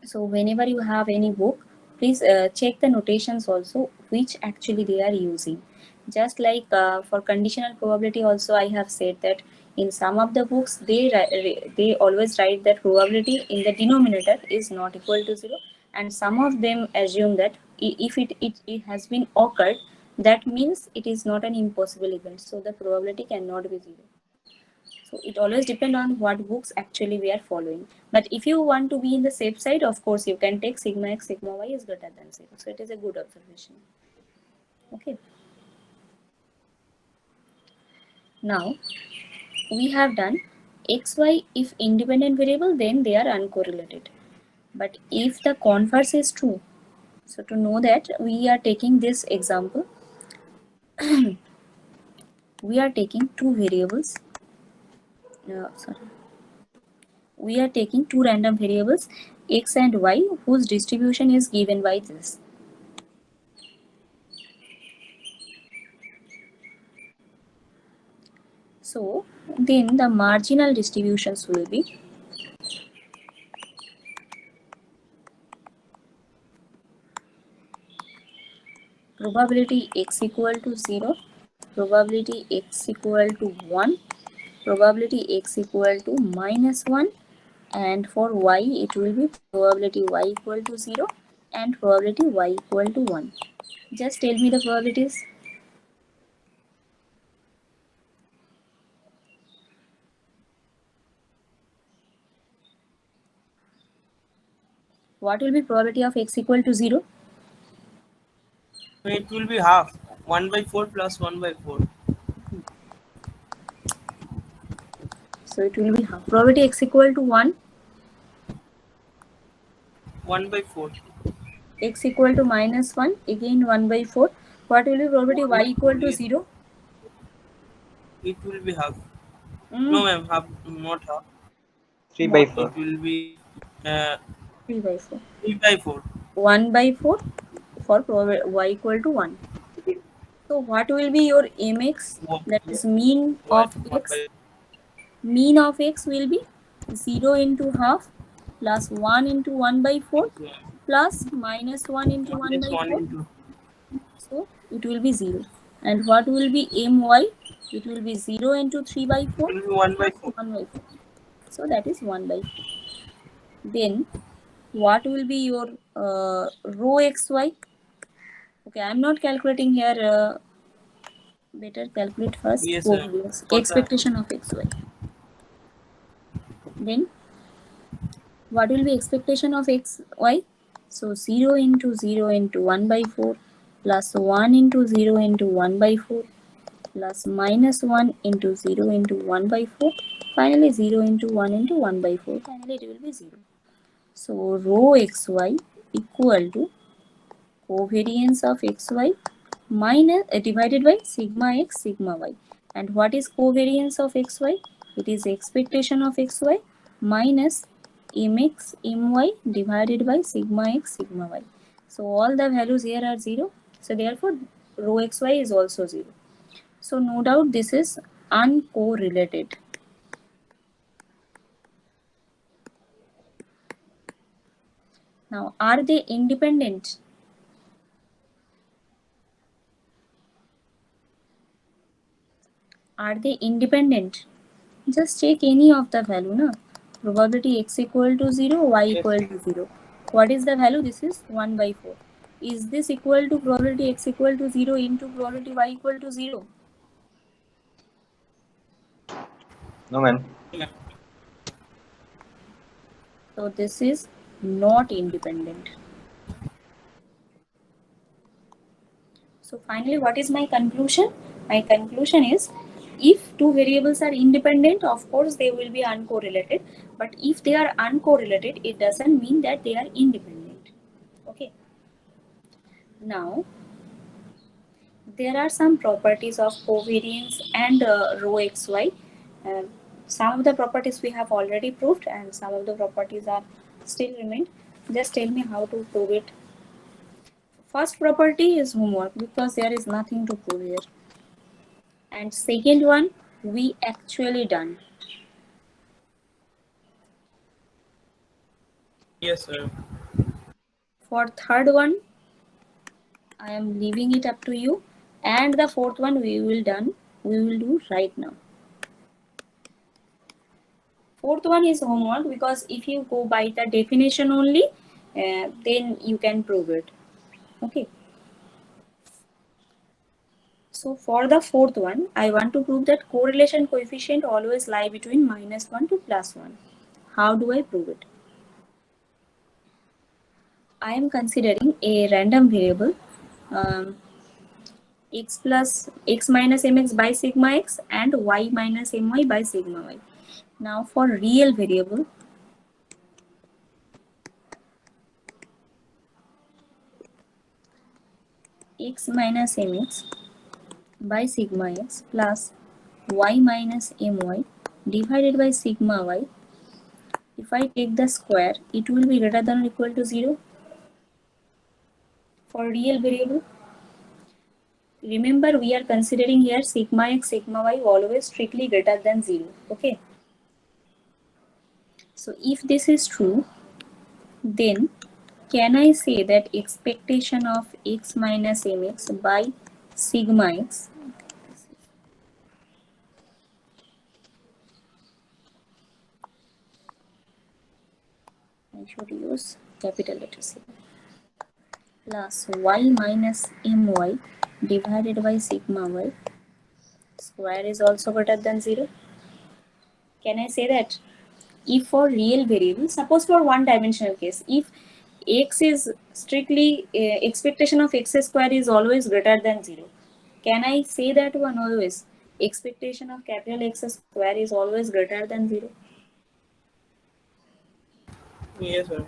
So whenever you have any book, please check the notations also which actually they are using. Just like for conditional probability also, I have said that in some of the books they always write that probability in the denominator is not equal to 0, and some of them assume that if it has been occurred, that means it is not an impossible event, so the probability cannot be 0. So it always depends on what books actually we are following. But if you want to be in the safe side, of course, you can take sigma x, sigma y is greater than 0. So it is a good observation. Okay. Now, we have done x, y, if independent variable, then they are uncorrelated. But if the converse is true, so to know that, we are taking this example. We are taking two variables. We are taking two random variables x and y whose distribution is given by this. So then the marginal distributions will be probability x equal to 0, probability x equal to 1, probability x equal to -1, and for y it will be probability y equal to 0 and probability y equal to 1. Just tell me the probabilities. What will be probability of x equal to 0? It will be half 1 by 4 plus 1 by 4. So it will be half. Probability x equal to 1, 1 by 4. x equal to -1, again 1 by 4. What will be probability y equal to 0? It will be half. No, ma'am, half, not half. 3 by 4. It will be 3 by 4. 3 by 4. 1 by 4 for y equal to 1. So what will be your mx, that is mean of x? Mean of x will be 0 into half plus 1 into 1 by 4 plus -1 into 1 by 4. So it will be 0. And what will be my? It will be 0 into 3 by 4. It will be 1 by 4. 1 by 4. So that is 1 by 4. Then what will be your rho xy? Okay, I am not calculating here. Better calculate first. Yes, Expectation of xy. Then what will be expectation of xy? So 0 into 0 into 1 by 4 plus 1 into 0 into 1 by 4 plus -1 into 0 into 1 by 4. Finally 0 into 1 into 1 by 4. Finally it will be 0. So rho xy equal to covariance of xy minus divided by sigma x, sigma y. And what is covariance of xy? It is expectation of xy minus mx, my divided by sigma x, sigma y. So all the values here are 0. So therefore rho xy is also 0. So no doubt this is uncorrelated. Now are they independent? Are they independent? Just check any of the value, na? Probability x equal to 0, y equal to 0. What is the value? This is 1 by 4. Is this equal to probability x equal to 0 into probability y equal to 0? No, ma'am. So this is not independent. So finally, what is my conclusion? My conclusion is, if two variables are independent, of course they will be uncorrelated. But if they are uncorrelated, it doesn't mean that they are independent. Okay. Now, there are some properties of covariance and rho xy. Some of the properties we have already proved, and some of the properties are still remain. Just tell me how to prove it. First property is homework because there is nothing to prove here. And second one, we actually done. Yes, sir. For third one, I am leaving it up to you. And the fourth one we will do right now. Fourth one is homework because if you go by the definition only, then you can prove it. Okay. So for the fourth one, I want to prove that correlation coefficient always lie between -1 to +1. How do I prove it? I am considering a random variable x minus mx by sigma x and y minus my by sigma y. Now for real variable, x minus mx by sigma x plus y minus my divided by sigma y. If I take the square, it will be greater than or equal to 0 for real variable. Remember, we are considering here sigma x, sigma y always strictly greater than 0. Okay. So if this is true, then can I say that expectation of x minus mx by sigma x I should use capital letter C plus y minus my divided by sigma y square is also greater than 0? Can I say that? If for real variable, suppose for one dimensional case, if x is strictly expectation of x square is always greater than 0, can I say that one always expectation of capital X square is always greater than 0? Yes, sir.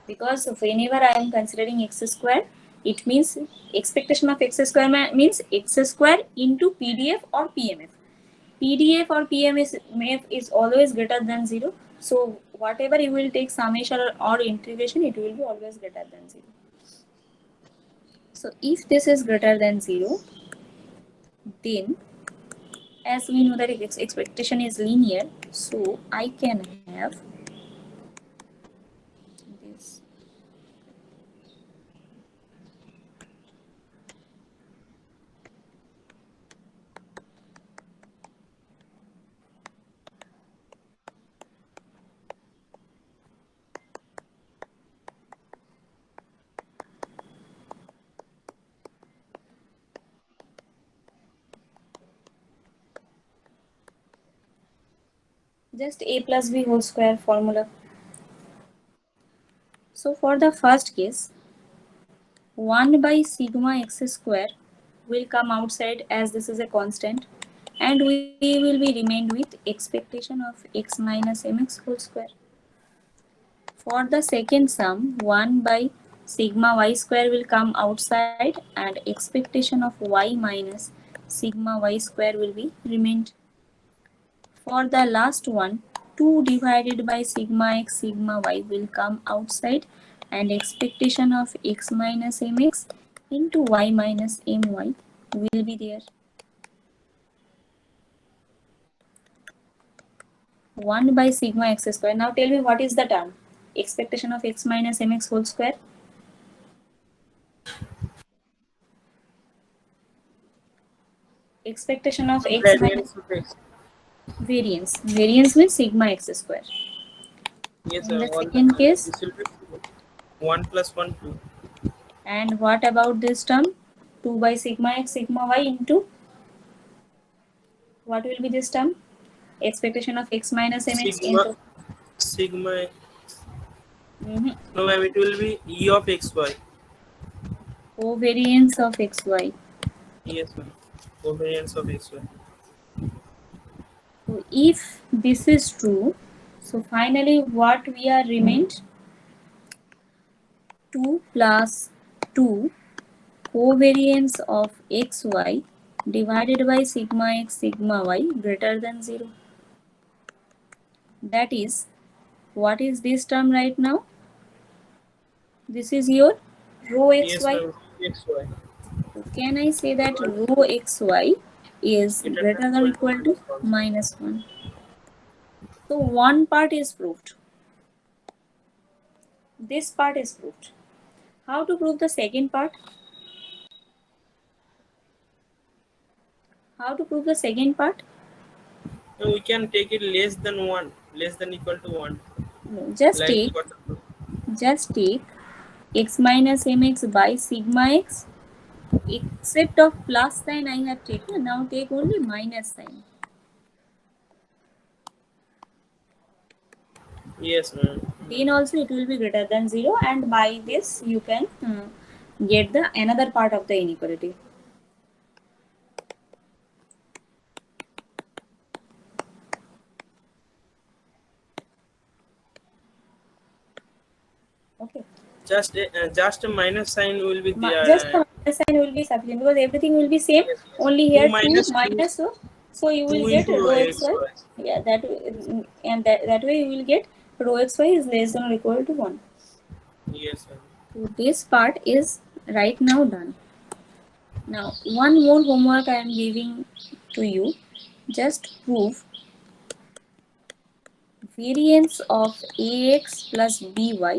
Because whenever I am considering x square, it means expectation of x square means x square into PDF or PMF. PDF or PMF is always greater than 0. So whatever you will take summation or integration, it will be always greater than 0. So if this is greater than 0, then as we know that expectation is linear, so I can have this. Just a plus b whole square formula. So for the first case, 1 by sigma x square will come outside as this is a constant, and we will be remained with expectation of x minus mx whole square. For the second sum, 1 by sigma y square will come outside and expectation of y minus sigma y square will be remained. For the last one, 2 divided by sigma x sigma y will come outside and expectation of x minus mx into y minus my will be there. 1 by sigma x square. Now tell me what is the term? Expectation of x minus mx whole square. Expectation of x minus Variance of x. variance. Variance means sigma x square. Yes, In sir. the All second case, this will be 1 plus 1 2. And what about this term? 2 by sigma x sigma y into what will be this term? Expectation of x minus mx into sigma. Mhm. No, ma'am, it will be E of xy. Covariance of xy. Yes, ma'am. Covariance of xy. So if this is true, so finally what we are remained? 2 plus 2 covariance of xy divided by sigma x sigma y greater than 0. That is, what is this term right now? This is your rho Yes, xy. ma'am. Xy. So can I say that rho xy is Greater greater than than equal equal to to minus 1? So one part is proved. This part is proved. How to prove the second part? How to prove the second part? No, we can take it less than 1, less than equal to 1. No, Like we got the just take x minus mx by sigma x, except of plus sign I have taken. Now take only minus sign. yes, ma'am. Then also it will be greater than 0, and by this you can get the another part of the inequality. Okay. Just a minus sign will be there. Just the minus sign will be sufficient because everything will be same. Yes, yes. Only 2 here 2 minus 2, minus, so you 2 will get into rho xy. xy. Yeah, that and that way you will get rho xy is less than or equal to 1. Yes, ma'am. So this part is right now done. Now one more homework I am giving to you. Just prove variance of ax plus by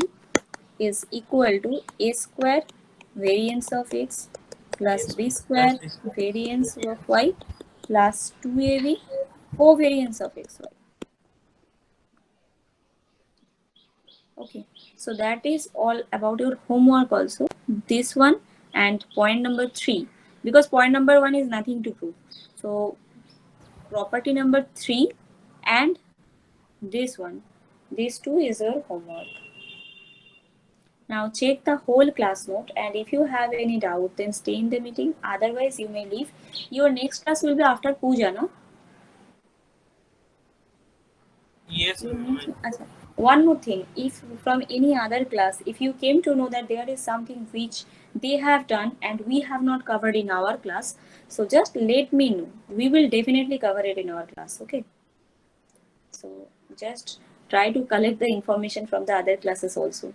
is equal to a square variance of x plus Yes, b ma'am. square That's this. variance of y plus 2ab covariance of xy. Okay, so that is all about your homework also. This one and point number 3, because point number 1 is nothing to prove. So property number 3 and this one, these two is your homework. Now check the whole class note, and if you have any doubt then stay in the meeting, otherwise you may leave. Your next class will be after puja, no? Yes, ma'am. Achha. One more thing, if from any other class, if you came to know that there is something which they have done and we have not covered in our class, so just let me know. We will definitely cover it in our class, okay? So just try to collect the information from the other classes also.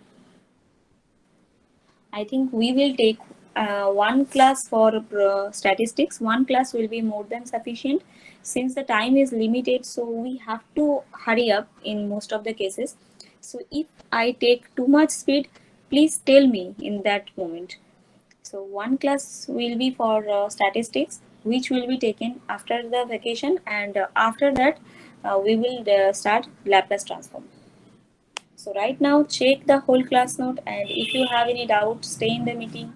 I think we will take one class for statistics. One class will be more than sufficient since the time is limited. So we have to hurry up in most of the cases. So if I take too much speed, please tell me in that moment. So one class will be for statistics, which will be taken after the vacation, and after that we will start Laplace transform. So right now check the whole class note, and if you have any doubt, stay in the meeting.